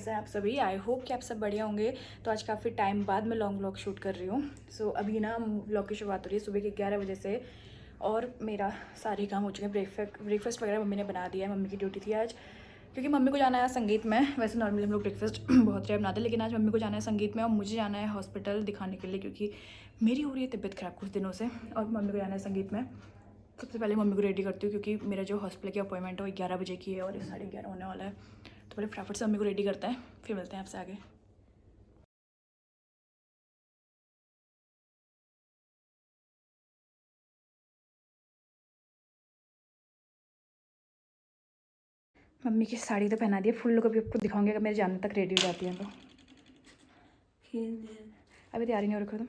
कैसे हैं आप सभी। आई होप कि आप सब बढ़िया होंगे। तो आज काफ़ी टाइम बाद मैं लॉन्ग व्लॉग शूट कर रही हूँ। सो अभी ना व्लॉग की शुरुआत हो रही है सुबह के 11 बजे से और मेरा सारे काम हो चुके हैं। ब्रेकफास्ट वगैरह मम्मी ने बना दिया है। मम्मी की ड्यूटी थी आज, क्योंकि मम्मी को जाना है संगीत में। वैसे नॉर्मली हम लोग ब्रेकफास्ट बहुत टाइम बनाते हैं, लेकिन आज मम्मी को जाना है संगीत में और मुझे जाना है हॉस्पिटल दिखाने के लिए, क्योंकि मेरी हो रही है तबीयत ख़राब कुछ दिनों से और मम्मी को जाना है संगीत में। सबसे पहले मम्मी को रेडी करती हूँ, क्योंकि मेरा जो हॉस्पिटल की अपॉइंटमेंट है वो 11 बजे की है और 11:30 होने वाला है। तो पहले फटाफट से मम्मी को रेडी करते हैं, फिर मिलते हैं आपसे आगे। मम्मी की साड़ी तो पहना दी है, फुल लुक अभी आपको दिखाऊंगी अगर मेरे जाने तक रेडी हो जाती हैं तो। अभी तैयारी नहीं हो रखा, तुम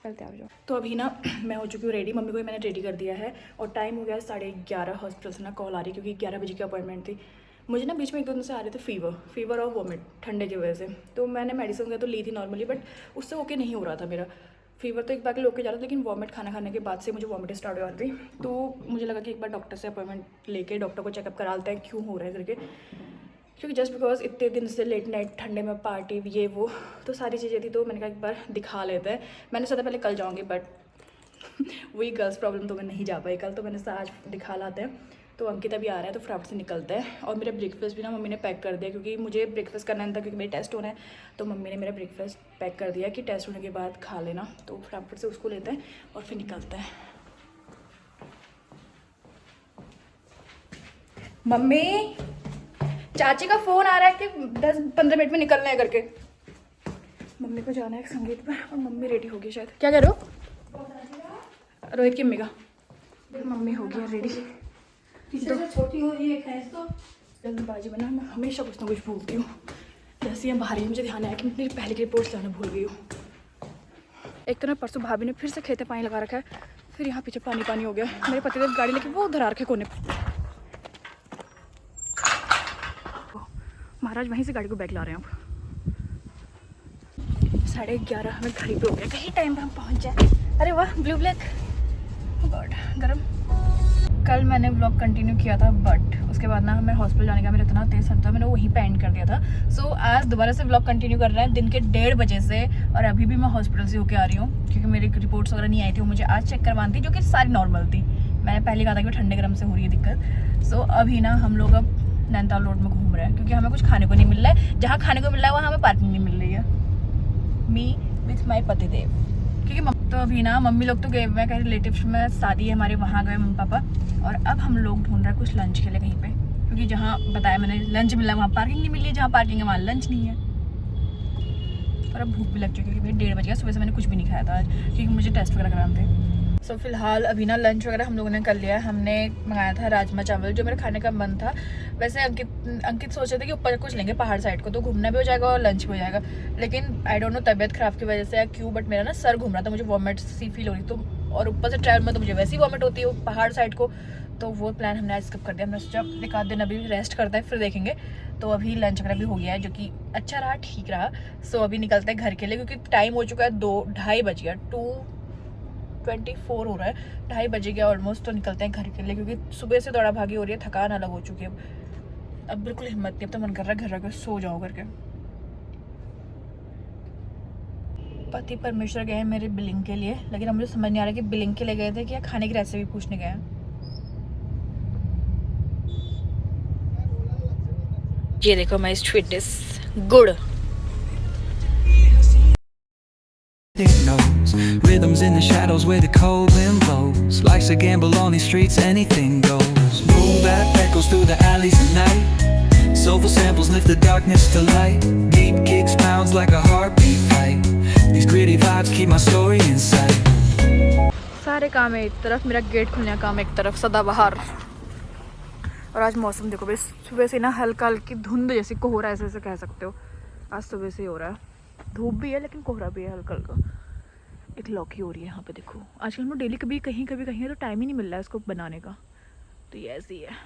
पहले तैयार हो जाओ। तो अभी ना मैं हो चुकी हूँ रेडी। मम्मी को भी मैंने रेडी कर दिया है और टाइम हो गया 11:30। हॉस्पिटल से ना कॉल आ रही है, क्योंकि 11 बजे की अपॉइंटमेंट थी। मुझे ना बीच में 1-2 दिन से आ रहे थे फीवर और वॉमिट ठंडे की वजह से। तो मैंने मेडिसिन वगैरह तो ली थी नॉर्मली, बट उससे ओके नहीं हो रहा था मेरा। फीवर तो एक बार के लोग के जा रहा था, लेकिन वॉमिट खाना खाने के बाद से मुझे वॉमिट स्टार्ट हो गई। तो मुझे लगा कि एक बार डॉक्टर से अपॉइंटमेंट लेके डॉक्टर को चेकअप करा लेते हैं क्यों हो रहा है करके, क्योंकि जस्ट बिकॉज इतने दिन से लेट नाइट ठंडे में पार्टी ये वो तो सारी चीज़ें थी। तो मैंने कहा एक बार दिखा लेते हैं। मैंने सोचा पहले कल जाऊँगी, बट वही गर्ल्स प्रॉब्लम, तो मैं नहीं जा पाई कल। तो मैंने सोचा आज दिखा लाते हैं। तो अंकित अभी आ रहा है तो फटाफट से निकलते हैं। और मेरा ब्रेकफास्ट भी ना मम्मी ने पैक कर दिया, क्योंकि मुझे ब्रेकफास्ट करना नहीं था, क्योंकि मेरे टेस्ट होना है। तो मम्मी ने मेरा ब्रेकफास्ट पैक कर दिया कि टेस्ट होने के बाद खा लेना। तो फटाफट से उसको लेते हैं और फिर निकलते हैं। मम्मी, चाची का फ़ोन आ रहा है कि 10-15 मिनट में निकलना है करके। मम्मी को जाना है संगीत पर और मम्मी रेडी होगी शायद। क्या कह रहे हो? रोहित की मम्मी का। मम्मी हो गया रेडी। छोटी हो रही है तो जल्दबाजी में ना मैं हमेशा कुछ ना कुछ भूलती हूँ। जैसे यहाँ बाहर ही मुझे ध्यान आया कि मैं अपनी पहले की रिपोर्ट्स लाना भूल गई हूँ। एक तो ना परसों भाभी ने फिर से खेते पानी लगा रखा है, फिर यहाँ पीछे पानी पानी हो गया। मेरे पतिदेव गाड़ी लेके वो उधर आ रखे कोने पर। महाराज वहीं से गाड़ी को बैक ला रहे हैं अब। 11:30 हमें घर पे हो गया, कहीं टाइम पर हम पहुँच जाए। अरे वाह, ब्लू ब्लैक गॉड गरम। कल मैंने व्लॉग कंटिन्यू किया था, बट उसके बाद ना हमें हॉस्पिटल जाने का मेरा इतना तेज सर था, मैंने वहीं पे एंड कर दिया था। सो आज दोबारा से व्लॉग कंटिन्यू कर रहे हैं दिन के 1:30 बजे से। और अभी भी मैं हॉस्पिटल से होकर आ रही हूँ, क्योंकि मेरी रिपोर्ट्स वगैरह नहीं आई थी। वो मुझे आज चेक करवानी थी, जो कि सारी नॉर्मल थी। मैंने पहले कहा था कि ठंडे गर्म से हो रही है दिक्कत। सो अभी ना हम लोग अब नैनीताल रोड में घूम रहे हैं, क्योंकि हमें कुछ खाने को नहीं मिल रहा है। जहाँ खाने को मिल रहा है वहाँ हमें पार्किंग नहीं मिल रही है। मी विथ माई पतिदेव, क्योंकि तो अभी ना मम्मी लोग तो गए हुए हैं कहीं रिलेटिव्स में, शादी है हमारे, वहाँ गए मम्मी पापा। और अब हम लोग ढूंढ रहे हैं कुछ लंच के लिए कहीं पे, क्योंकि जहाँ बताया मैंने लंच मिला है वहाँ पार्किंग नहीं मिल रही है। जहाँ पार्किंग है वहाँ लंच नहीं है। और अब भूख भी लग चुकी है, क्योंकि 1:30 बज गया। सुबह से मैंने कुछ भी नहीं खाया था आज, क्योंकि मुझे टेस्ट वगैरह कराने थे। सो फिलहाल अभी ना लंच वगैरह हम लोगों ने कर लिया है। हमने मंगाया था राजमा चावल, जो मेरे खाने का मन था। वैसे अंकित सोच रहे थे कि ऊपर कुछ लेंगे पहाड़ साइड को, तो घूमना भी हो जाएगा और लंच भी हो जाएगा। लेकिन आई डोंट नो तबियत खराब की वजह से या क्यों, बट मेरा ना सर घूम रहा था, मुझे वॉमिट सी फील हो रही। तो और ऊपर से ट्रैवल में तो मुझे वैसे ही वॉमिट होती है पहाड़ साइड को। तो वो प्लान हमने आज स्किप कर दिया। हमने सोचा एक आध दिन अभी रेस्ट करते हैं, फिर देखेंगे। तो अभी लंच वगैरह भी हो गया है, जो कि अच्छा रहा, ठीक रहा। सो अभी निकलते हैं घर के लिए, क्योंकि टाइम हो चुका है 2-2:30 बज गया। 2:24 हो रहा है, 2:30 बजे गया ऑलमोस्ट। तो निकलते हैं घर के लिए, क्योंकि सुबह से दौड़ा भागी हो रही है, थकान अलग हो चुकी है। अब बिल्कुल हिम्मत नहीं, अब तो मन कर रहा है घर रह कर सो जाओ करके। पति परमेश्वर गए हैं मेरे बिलिंग के लिए, लेकिन मुझे समझ नहीं आ रहा कि बिलिंग के लिए गए थे कि या खाने की रेसिपी पूछने गए हैं। ये देखो मैं स्वीट डिश गुड़। knows rhythms in the shadows where the cold wind blows. Life's a gamble on these streets, anything goes. Boom bap echoes through the alleys at night. Soulful samples lift the darkness to light. Beat kicks pounds like a heartbeat fight. These gritty vibes keep my story in sight. सारे काम है एक तरफ, मेरा gate खुलने का काम एक तरफ, सदाबहार। और आज मौसम देखो भाई, सुबह से ना हल्का हल्की धुंध जैसी कोहरा ऐसे कह सकते हो। आज सुबह से हो रहा है, धूप भी है लेकिन कोहरा भी है हल्का हल्का। एक लौकी हो रही है यहाँ पे देखो। आजकल हम लोग डेली कभी कहीं है, तो टाइम ही नहीं मिल रहा है इसको बनाने का। तो ये ऐसी है।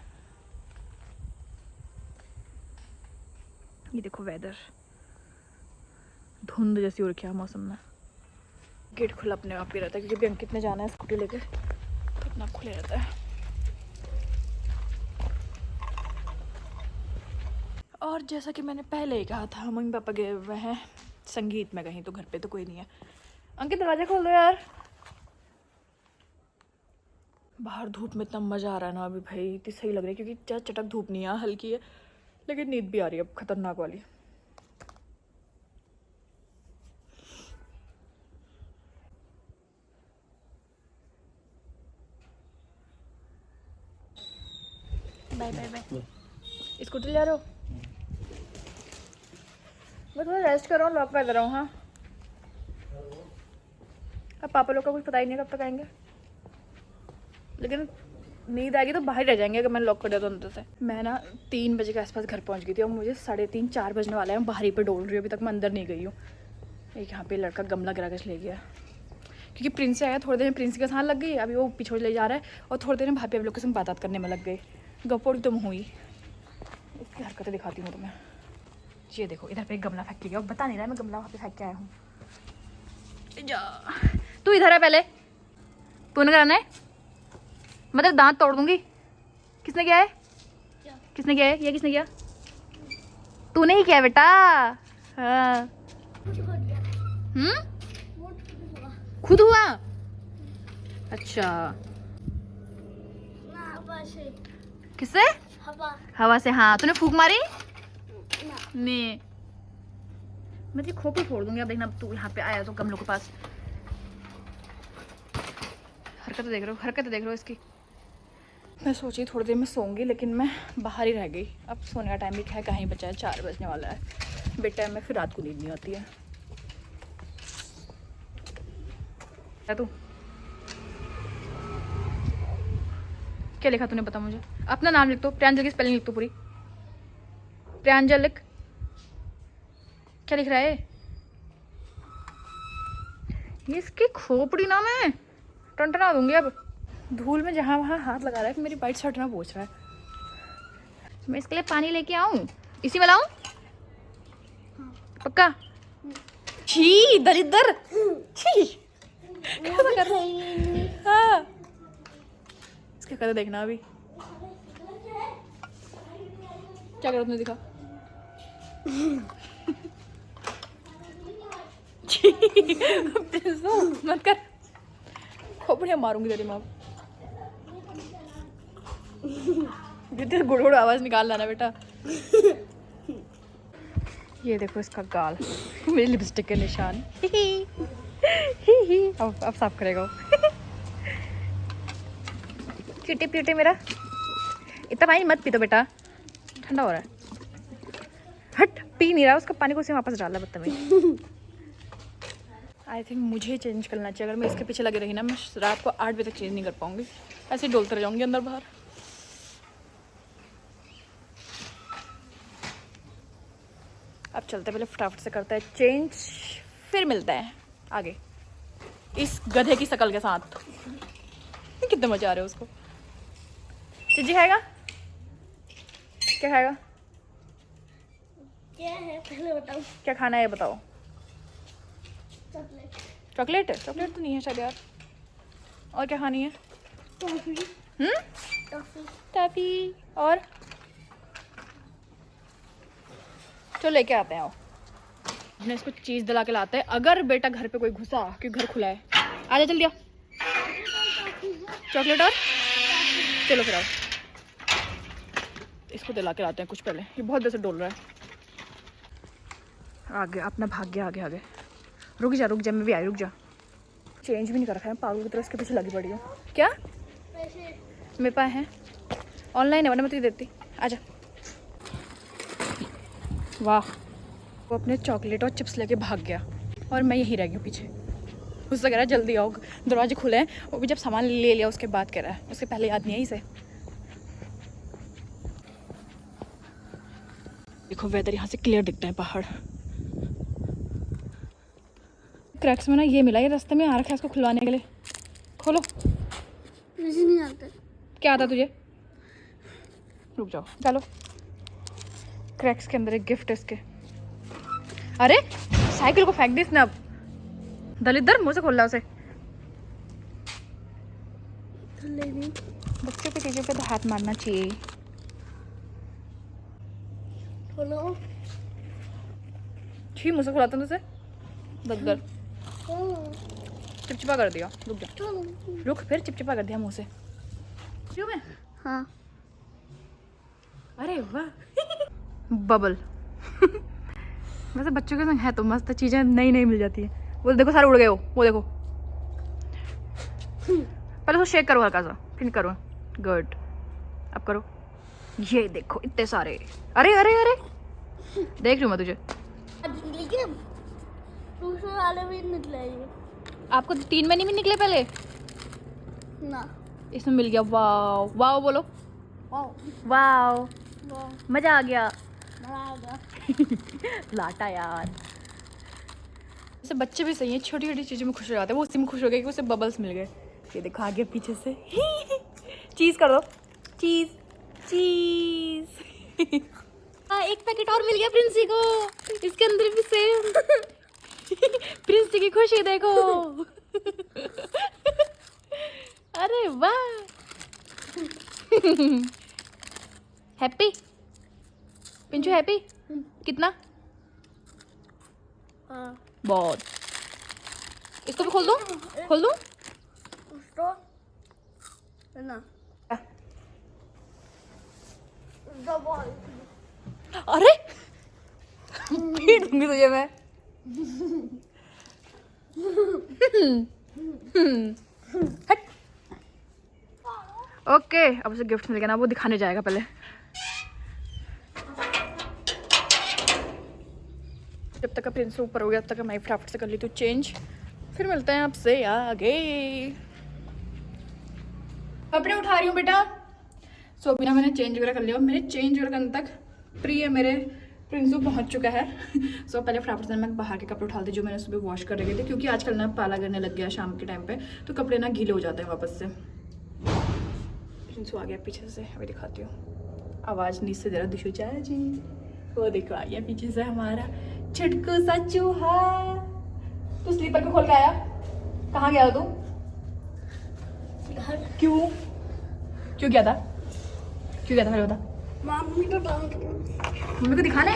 ये देखो वेदर, धुंध जैसी हो रखी है मौसम में। गेट खुला अपने आप ही रहता है, क्योंकि अंकित ने जाना है स्कूटी लेके, तो अपना खुले रहता है। और जैसा कि मैंने पहले ही कहा था, मम्मी पापा गए हुए हैं संगीत में कहीं, तो घर पे तो कोई नहीं है। अंकित दरवाजा खोल दो यार। बाहर धूप में इतना मज़ा आ रहा है ना अभी भाई, इतनी सही लग रही है क्योंकि ज़्यादा चटक धूप नहीं है, हल्की है, लेकिन नींद भी आ रही है अब खतरनाक वाली। Bye bye bye. स्कूटी ले रहे हो? मैं थोड़ा रेस्ट कर रहा हूँ, लॉक कर दे रहा हूँ। हाँ, अब पापा लोग का कुछ पता ही नहीं कब तक आएंगे, लेकिन नींद आएगी तो बाहर रह जाएंगे अगर मैंने लॉक कर दिया तो अंदर से। मैं ना 3 बजे के आसपास घर पहुँच गई थी और मुझे 3:30-4 बजने वाला है। मैं बाहर ही पे डोल रही हूँ, अभी तक मैं अंदर नहीं गई हूँ। एक यहाँ पे लड़का गमला गिरा के ले गया क्योंकि प्रिंस से आया, थोड़ी देर में प्रिंस के साथ लग गई, अभी वो पीछे ले जा रहा है, और थोड़ी देर में भाभी अब लोग के साथ बात करने में लग गई। गपोड़ी तुम हुई, इसकी हरकतें दिखाती हूँ तुम्हें। ये देखो इधर पे एक गमला फेंक के गया, बता नहीं रहा है मैं गमला वहाँ पे फेंक के आया हूँ। तू इधर है, पहले तूने कराना है, मतलब दांत तोड़ दूंगी। किसने किया है? किसने किया है? ये किसने किया? तूने ही किया बेटा। हाँ। खुद हुआ? अच्छा। किससे? हवा से। हाँ, तूने फूंक मारी? नहीं, मैं तेरी खोपड़ी फोड़ दूंगी। अब देखना, तू यहाँ पे आया तो गमलों के पास। हरकतें देख रहे हो, हरकतें देख रहे हो इसकी। मैं सोची थोड़ी देर में सोऊंगी, लेकिन मैं बाहर ही रह गई। अब सोने का टाइम भी क्या है, कहीं बचा है, 4 बजने वाला है। बेड टाइम में फिर रात को नींद नहीं आती है। तू क्या लिखा तूने, बता मुझे। अपना नाम लिख दो, प्रियांजल की स्पेलिंग लिख दो पूरी। प्रियांजल लिख। क्या लिख रहा है ये? इसकी खोपड़ी ना मैं टंटना दूंगी अब। धूल में जहाँ वहाँ हाथ लगा रहा है, मेरी वाइट शर्ट ना पोंछ रहा है। मैं इसके लिए पानी लेके आऊं, इसी में लाऊं? पक्का? छी दरिद्र, छी कैसा कर रहा है? हाँ, इसके कदर देखना अभी क्या करो तुमने, दिखा। मत कर, खोपड़ियाँ मारूंगी तेरी माँ। जितने गुड़ आवाज निकाल लाना बेटा। ये देखो इसका गाल, मेरी लिपस्टिक के निशान। अब साफ करेगा वो। क्यूटी प्यूटी मेरा। इतना पानी मत पी तो बेटा, ठंडा हो रहा है। हट, पी नहीं रहा, उसका पानी को उसे वापस डाला बदतमीज। आई थिंक मुझे चेंज करना चाहिए। अगर मैं इसके पीछे लगी रही ना, मैं रात को 8 बजे तक चेंज नहीं कर पाऊंगी, ऐसे ही डोलते रह जाऊंगी अंदर बाहर। अब चलते, पहले फटाफट से करते हैं चेंज, फिर मिलते हैं आगे इस गधे की शकल के साथ। कितने मजे आ रहे हो उसको। चिज्जी खाएगा? क्या खाएगा? क्या है पहले बताओ। क्या खाना है ये बताओ। चॉकलेट। चॉकलेट? चॉकलेट तो नहीं है शायद यार। और क्या खानी है? टॉफी। टॉफी। टॉफी। और चलो लेके आते हैं। हमने इसको चीज़ दिला के लाते हैं, अगर बेटा घर पे कोई घुसा, क्योंकि घर खुला है। आजा जल्दी आओ। चॉकलेट और चलो फिर आओ, इसको दिला के लाते हैं कुछ पहले। ये बहुत देर से डोल रहा है। आगे अपना भाग गया, आगे आगे। रुक जा रुक जा, मैं भी आई, रुक जा। चेंज भी नहीं कर रखा है, पागल की तरह इसके पीछे लगी पड़ी हूँ। क्या मेरे पास है? ऑनलाइन है, वरना मैं तुझे देती। आजा। वाह, वो अपने चॉकलेट और चिप्स लेके भाग गया और मैं यहीं रह गई हूँ पीछे। उससे कह रहा है जल्दी आओ, दरवाजे खुले हैं। वो भी जब सामान ले लिया उसके बाद कह रहा है, उसके पहले याद नहीं है इसे। देखो वेदर यहाँ से क्लियर दिखता है, पहाड़। क्रैक्स में ना ये मिला, ये रास्ते में आ रखा है इसको खुलवाने के लिए। खोलो। मुझे नहीं आता। क्या आता तुझे? रुक जाओ, चलो। क्रैक्स के अंदर एक गिफ्ट है इसके। अरे साइकिल को फेंक दी इसने अब। दलिद्र, मुंह से खोल रहा उसे। बच्चों की चीजों पे तो हाथ मारना चाहिए। खोलो। छी मुझसे खुलाता हूँ तुझे बदगर चिपचिपा कर दिया। रुक जा रुक, फिर चिपचिपा कर दिया मुँह से। क्यों मैं? हाँ अरे वाह बबल वैसे बच्चों के संग है तो मस्त चीजें नई नई मिल जाती है। वो देखो सारे उड़ गए हो, वो देखो। पहले तो शेक करो हल्का सा, फिर करो। गुड, अब करो। ये देखो इतने सारे। अरे अरे अरे देख रही हूँ मैं तुझे। लेकिन दूसरे वाले भी निकले ये आपको 3 में नहीं निकले पहले? ना। इसमें मिल गया। वाओ वाओ बोलो। वाओ वाओ वाओ मजा आ गया। मजा आ गया। लाटा यार। वैसे बच्चे भी सही हैं, छोटी छोटी चीज़ों में खुश हो जाते हैं। वो उसी में खुश हो गए कि उसे बबल्स मिल गए। ये देखो आगे पीछे से चीज़ कर दो। चीज़ चीज़ एक पैकेट और मिल गया प्रिंसी को। इसके अंदर भी सेम। प्रिंसी की खुशी देखो। अरे वाह हैप्पी पिंचू हैप्पी कितना? हाँ बहुत। इसको भी खोल दूं? खोल दूं? उसको है ना दबाओ। अरे पीट दूंगी तुझे मैं। हट। ओके अब उसे गिफ्ट मिल गया ना, वो दिखाने जाएगा पहले। जब तक का प्रिंस ऊपर हो गया तब तक मैं फटाफट से कर लेती हूँ चेंज, फिर मिलते हैं आपसे आगे। कपड़े उठा रही हूँ बेटा। सो बिना मैंने चेंज वगैरह कर लिया। मेरे चेंज वगैरह करने तक प्रिय मेरे प्रिंसू पहुँच चुका है। सो पहले फटाफट से मैं बाहर के कपड़े उठा दी जो मैंने सुबह वॉश कर रखे थे, क्योंकि आजकल ना पाला गिरने लग गया शाम के टाइम पे, तो कपड़े ना गीले हो जाते हैं वापस से। प्रिंसू आ गया पीछे से, अभी दिखाती हूँ। आवाज़ नीचे से जरा दिशु चाहे जी। वो देखो आ गया पीछे से हमारा छुटकू सा चूहा। तू स्लीपर को खोल के आया? कहाँ गया तू? क्यों क्यों गया था? क्यों गया था मेरे बता? मम्मी तो डाल मम्मी को दिखाने?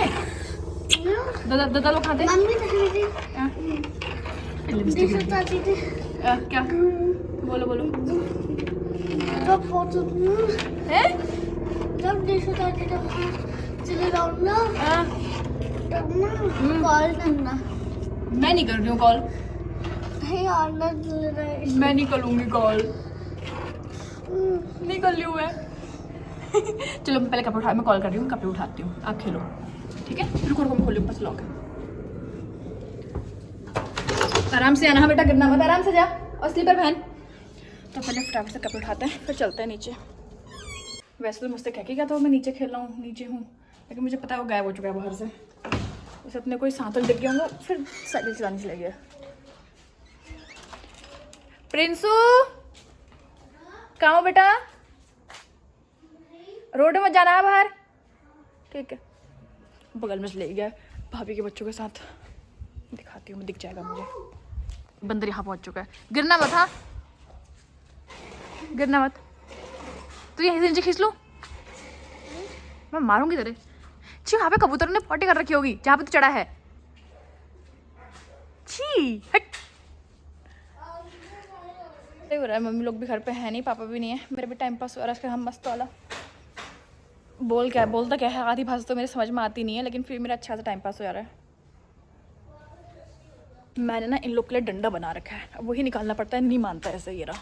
दादा दादा लोग खाते? मम्मी तो खरीदी लिपस्टिक दिशा चाची थी। क्या बोलो बोलो। जब फोटो है जब दिशा चाची जब चले जाओ ना तब ना कॉल करना। मैं नहीं कर रही हूँ कॉल। नहीं आना चले रहे। मैं नहीं करूँगी कॉल, नहीं कर रही हूँ मैं। चलो मैं पहले कपड़े उठा, मैं कॉल कर रही हूँ, कपड़े उठाती हूँ, आप खेलो ठीक है। रुको रुको मैं खोल लूँ बस लॉक। आराम से आना है बेटा, गिरना मत, आराम से जा और स्लीपर पहन। तो पहले फटाफट से कपड़े उठाते हैं फिर चलते हैं नीचे। वैसे तो मुझसे कह के गया था मैं नीचे खेल रहा हूँ, नीचे हूँ, लेकिन मुझे पता है वो गायब हो चुका है बाहर से। उसे अपने कोई सांतल दिख गया होंगे, फिर साइकिल चलाने चले गया। प्रिंसू कहाँ हो बेटा? रोड में जाना है बाहर, ठीक है। बगल में से ले गया भाभी के बच्चों के साथ। दिखाती हूँ मैं, दिख जाएगा मुझे। बंदर यहाँ पहुँच चुका है। गिरना मत, हाँ गिरना मत। तो यहीं से नीचे खींच लूँ? मैं मारूंगी तेरे। छी वहाँ पे कबूतरों ने पॉटी कर रखी होगी जहाँ पे तू चढ़ा है। छी हट। हो रहा है, मम्मी लोग भी घर पे है नहीं, पापा भी नहीं है, मेरे भी टाइम पास हो रहा है। हम मस्त वाला बोलता क्या है, आधी भाषा तो मेरे समझ में आती नहीं है, लेकिन फिर मेरा अच्छा सा टाइम पास हो जा रहा है। मैंने ना इन लोग के लिए डंडा बना रखा है, अब वही निकालना पड़ता है, नहीं मानता ऐसे। ये रहा,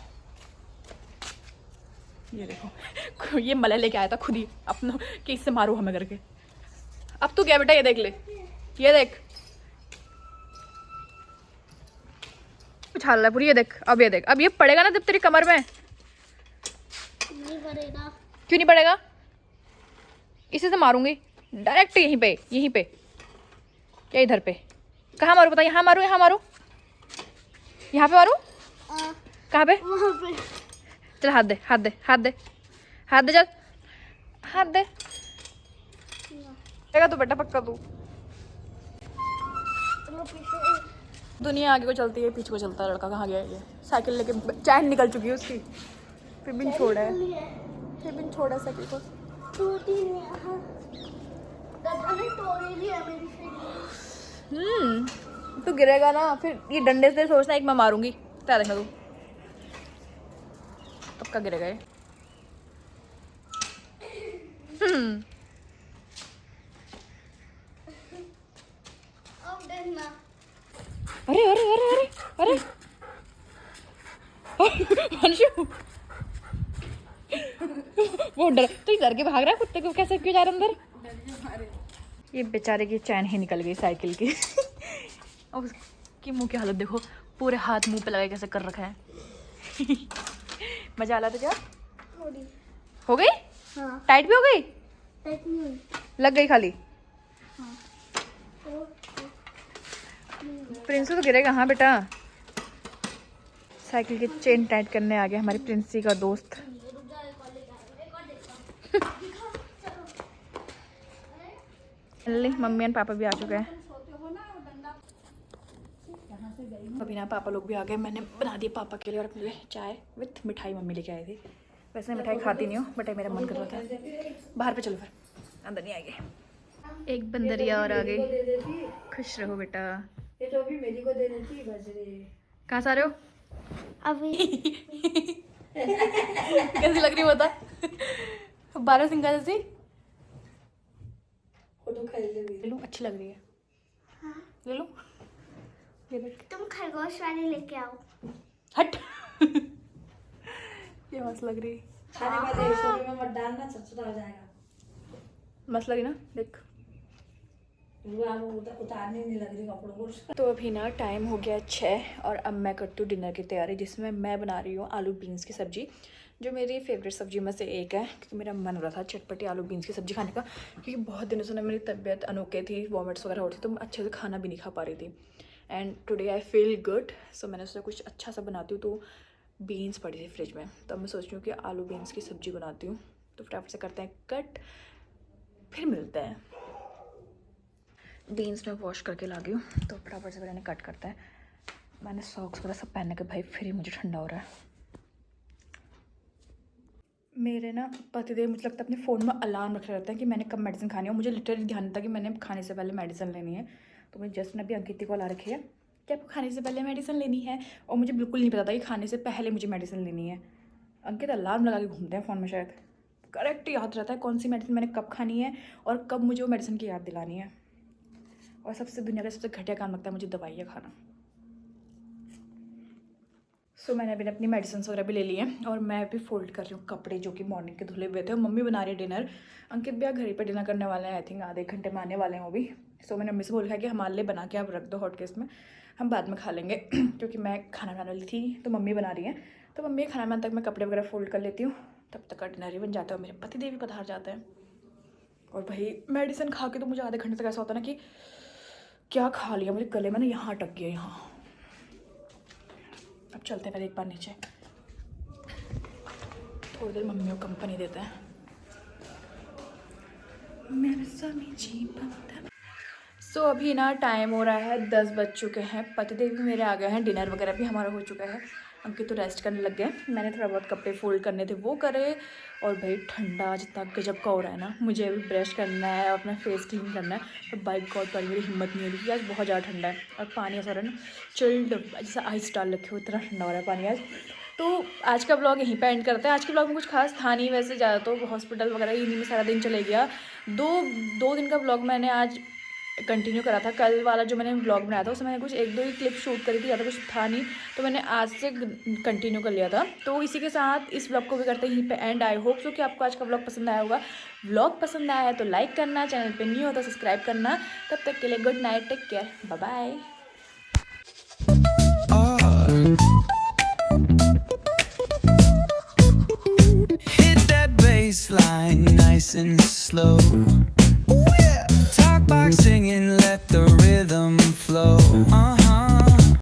ये देखो ये मलय लेके आया था खुद ही अपना कि इससे मारो हमें करके। अब तू क्या बेटा, ये देख ले, ये देख उछाल रहा है पूरी। ये देख अब, ये देख अब ये पड़ेगा ना जब तेरी कमर में। नहीं पड़ेगा। क्यों नहीं पड़ेगा? इसे से मारूंगी डायरेक्ट यहीं पे, यहीं पे या इधर पे। कहाँ मारूं पता? यहाँ मारूं, यहाँ मारूं, यहाँ पे मारूं, कहाँ पे? वहाँ पे। चल हाथ दे, हाथ दे, हाथ दे, हाथ दे, चल हाथ दे। तो बेटा पक्का तू। चलो पीछे। दुनिया आगे को चलती है, पीछे को चलता है लड़का। कहाँ गया ये? साइकिल लेके चैन निकल चुकी है उसकी, फिर भी छोड़ा है, फिर भी छोड़ा साइकिल को। टूटी दादा ने तोड़ी ली है मेरी साइकिल। तू गिरेगा ना फिर ये डंडे से सोचना एक मैं मारूंगी, क्या देखना तू पक्का गिरेगा ये। अब देखना। अरे अरे अरे अरे अरे अंशु वो डर, तू डर के भाग रहा है, कुत्ते को कैसे क्यों जा रहा है अंदर? ये बेचारे की चैन ही निकल गई साइकिल की। और उसकी मुंह की हालत देखो, पूरे हाथ मुंह पे लगा कैसे कर रखा है। मजा आ रहा था क्या? थोड़ी। हो गई? हाँ। टाइट भी हो गई? टाइट नहीं हुई। लग गई खाली? हाँ। प्रिंसू तो गिरेगा। हाँ बेटा, साइकिल की चेन टाइट करने आ गया हमारी प्रिंसी का दोस्त। मम्मी और पापा भी आ चुके हैं। अभी ना पापा लोग भी आ गए। मैंने बना दिया पापा के लिए और अपने लिए चाय विथ मिठाई। मम्मी लेके आई थी। वैसे मिठाई खाती नहीं हूँ बट मेरा मन कर रहा था। बाहर पे चलो, फिर अंदर नहीं आएगी। एक बंदरिया और आ गई। खुश रहो बेटा। कहाँ से आ रहे हो? अभी कैसी लग रही बता? 12 सिंह जैसी ले लूं? अच्छी लग रही है। हाँ। ले लूं? ये देख। तुम खरगोश वाली लेके आओ। हट। ये मस्त लग रही है। मस्त लगी ना? देख। उतारने नहीं लग रही कपड़ों को। तो अभी ना टाइम हो गया 6 और अब मैं करती हूँ डिनर की तैयारी, जिसमें मैं बना रही हूँ आलू बीन्स की सब्ज़ी, जो मेरी फेवरेट सब्जी में से एक है। क्योंकि मेरा मन हो रहा था चटपटी आलू बीन्स की सब्ज़ी खाने का, क्योंकि बहुत दिनों से ना मेरी तबीयत अनोखे थी, वॉमिट्स वगैरह होती थी, तो मैं अच्छे से खाना भी नहीं खा पा रही थी। And today I feel good, so मैंने सोचा कुछ अच्छा सा बनाती हूँ। तो बीन्स पड़ी थी फ्रिज में, तो मैं सोच रही हूँ कि आलू बीन्स की सब्ज़ी बनाती हूँ। तो फटाफट से करते हैं कट, फिर मिलते हैं। बीन्स में वॉश करके ला गई हूँ, तो फटाफट से मैंने कट करता है। मैंने सॉक्स वगैरह सब पहनने के, भाई फिर मुझे ठंडा हो रहा है। मेरे ना पतिदेव मुझे लगता है अपने फ़ोन में अलार्म रखे रहते हैं कि मैंने कब मेडिसिन खानी है। मुझे लिटरली ध्यान था कि मैंने खाने से पहले मेडिसिन लेनी है। तो मुझे जस्ट ने अभी अंकित की कॉल आ रखी है कि आपको खाने से पहले मेडिसिन लेनी है, और मुझे बिल्कुल नहीं पता था कि खाने से पहले मुझे मेडिसिन लेनी है। अंकित अलार्म लगा के घूमते हैं फ़ोन में, शायद करेक्ट याद रहता है कौन सी मेडिसिन मैंने कब खानी है और कब मुझे वो मेडिसिन की याद दिलानी है। और सबसे दुनिया का सबसे घटिया काम लगता है मुझे दवाइयाँ खाना। सो मैंने अभी अपनी मेडिसिन वगैरह भी ले ली हैं और मैं भी फोल्ड कर रही हूँ कपड़े जो कि मॉर्निंग के धुले हुए थे। और मम्मी बना रही है डिनर। अंकित भी घर पर डिनर करने वाले हैं, आई थिंक आधे एक घंटे में आने वाले हैं वो भी। सो मैंने मम्मी से बोला है कि हमारे लिए बना के आप रख दो हॉट केस में, हम बाद में खा लेंगे। क्योंकि मैं खाना बनाने वाली थी तो मम्मी बना रही हैं। तो मम्मी खाना बनाने तक मैं कपड़े वगैरह फोल्ड कर लेती हूँ, तब तक का डिनर ही बन जाता है। मेरे पतिदेव भी पधार जाते हैं। और भाई मेडिसिन खा के तो मुझे आधे घंटे तक ऐसा होता है ना कि क्या खा लिया, मुझे गले में ना यहाँ अटक गया यहाँ। अब चलते हैं पहले एक बार नीचे, थोड़ी देर मम्मी को कंपनी देते हैं। मेरे स्वामी जी सो अभी ना टाइम हो रहा है 10 बज चुके हैं। पतिदेव भी मेरे आ गए हैं, डिनर वगैरह भी हमारा हो चुका है। अंकित तो रेस्ट करने लग गए। मैंने थोड़ा बहुत कपड़े फोल्ड करने थे वो करे। और भाई ठंडा जितना गजब का हो रहा है ना, मुझे अभी ब्रश करना है और अपना फेस क्लीन करना है। तो बाइक गॉड पर मेरी हिम्मत नहीं हो रही, आज बहुत ज़्यादा ठंडा है। और पानी ऐसा रहा ना चिल्ड, जैसे आइस डाल रखे हो इतना ठंडा हो रहा है पानी आज। तो आज का ब्लॉग यहीं पे एंड करते हैं। आज के ब्लॉग में कुछ खास था नहीं वैसे, ज़्यादा तो हॉस्पिटल वगैरह इन्हीं में सारा दिन चले गया। दो दिन का ब्लॉग मैंने आज कंटिन्यू करा था। कल वाला जो मैंने ब्लॉग बनाया था उसमें मैंने कुछ 1-2 ही क्लिप शूट करी थी, ज़्यादा कुछ था नहीं, तो मैंने आज से कंटिन्यू कर लिया था। तो इसी के साथ इस ब्लॉग को भी करते हैं यहीं पे एंड। आई होप सो कि आपको आज का ब्लॉग पसंद आया होगा। ब्लॉग पसंद आया है तो लाइक करना, चैनल पे न्यू हो तो सब्सक्राइब करना। तब तक के लिए good night, take care, bye bye. Hit that baseline nice and slow.